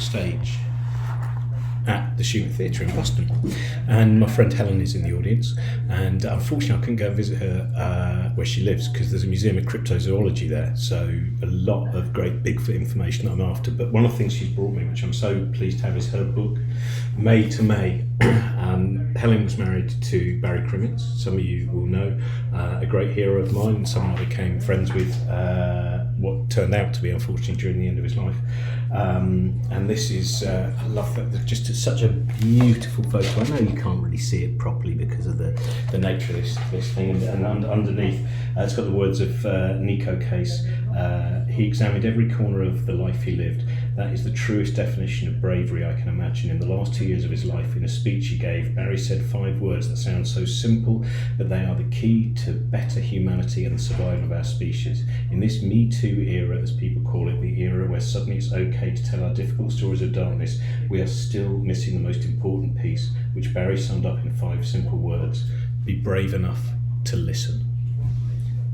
backstage at the Human Theatre in Boston, and my friend Helen is in the audience, and unfortunately I couldn't go and visit her where she lives because there's a museum of cryptozoology there, so a lot of great Bigfoot information that I'm after. But one of the things she's brought me, which I'm so pleased to have, is her book May to May. Helen was married to Barry Crimmins, some of you will know, a great hero of mine, someone I became friends with what turned out to be, unfortunately, during the end of his life. And this is, I love that, just such a beautiful photo. I know you can't really see it properly because of the nature of this thing, and underneath it's got the words of Nico Case. He examined every corner of the life he lived. That is the truest definition of bravery I can imagine. In the last 2 years of his life, in a speech he gave, Barry said 5 words that sound so simple, but they are the key to better humanity and the survival of our species. In this Me Too era, as people call it, the era where suddenly it's okay to tell our difficult stories of darkness, we are still missing the most important piece, which Barry summed up in 5 simple words: be brave enough to listen.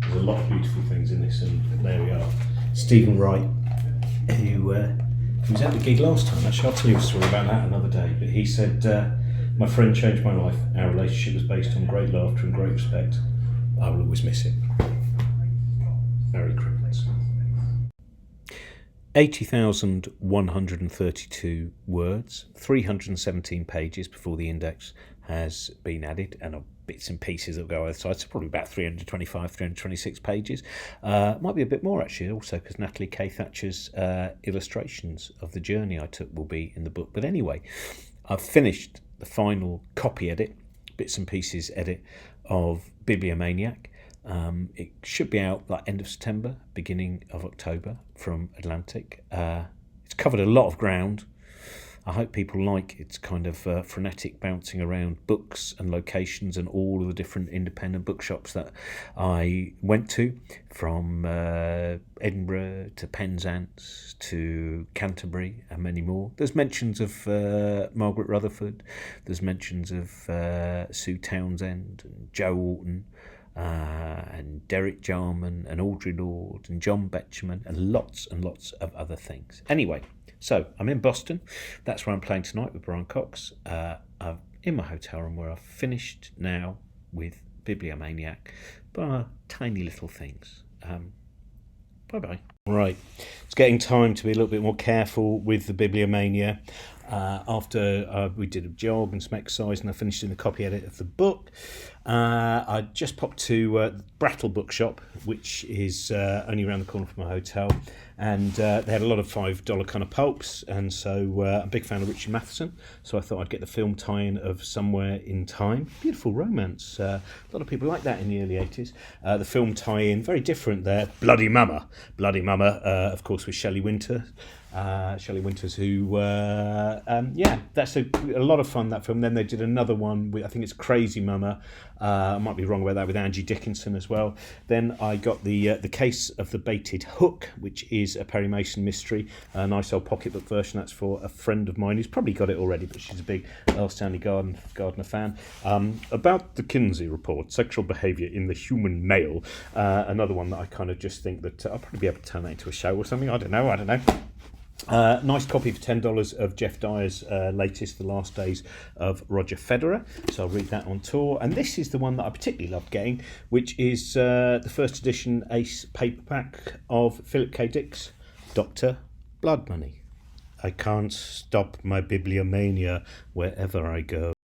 There's a lot of beautiful things in this, and there we are. Stephen Wright, who was at the gig last time. Actually, I'll tell you a story about that another day. But he said, my friend changed my life. Our relationship was based on great laughter and great respect. I will always miss him. Barry Crimmins. 80,132 words, 317 pages before the index has been added, and bits and pieces that go either side, so probably about 325, 326 pages. Might be a bit more actually, also because Natalie K. Thatcher's illustrations of the journey I took will be in the book. But anyway, I've finished the final copy edit, bits and pieces edit of Bibliomaniac. It should be out like end of September, beginning of October from Atlantic. It's covered a lot of ground. I hope people like its kind of frenetic bouncing around books and locations and all of the different independent bookshops that I went to, from Edinburgh to Penzance to Canterbury and many more. There's mentions of Margaret Rutherford, there's mentions of Sue Townsend and Joe Orton, and Derek Jarman and Audre Lorde and John Betjeman and lots of other things. Anyway, so I'm in Boston. That's where I'm playing tonight with Brian Cox. I'm in my hotel room where I've finished now with Bibliomaniac, but tiny little things. Bye-bye. Right, it's getting time to be a little bit more careful with the Bibliomania. After we did a jog and some exercise and I finished in the copy edit of the book, I just popped to Brattle Bookshop, which is only around the corner from my hotel, and they had a lot of $5 kind of pulps, and so I'm a big fan of Richard Matheson, so I thought I'd get the film tie-in of Somewhere in Time. Beautiful romance. A lot of people like that in the early 80s. The film tie-in, very different there. Bloody Mama, of course, with Shelley Winters, who, that's a lot of fun, that film. Then they did another one with, I think it's Crazy Mama, I might be wrong about that, with Angie Dickinson as well. Then I got the Case of the Baited Hook, which is a Perry Mason mystery, a nice old pocketbook version. That's for a friend of mine who's probably got it already, but she's a big Earl Stanley Gardner fan. About the Kinsey Report, Sexual Behaviour in the Human Male, another one that I kind of just think that I'll probably be able to turn that into a show or something. I don't know. Nice copy for $10 of Jeff Dyer's latest, The Last Days of Roger Federer. So I'll read that on tour. And this is the one that I particularly loved getting, which is the first edition Ace paperback of Philip K. Dick's Dr. Blood Money. I can't stop my bibliomania wherever I go.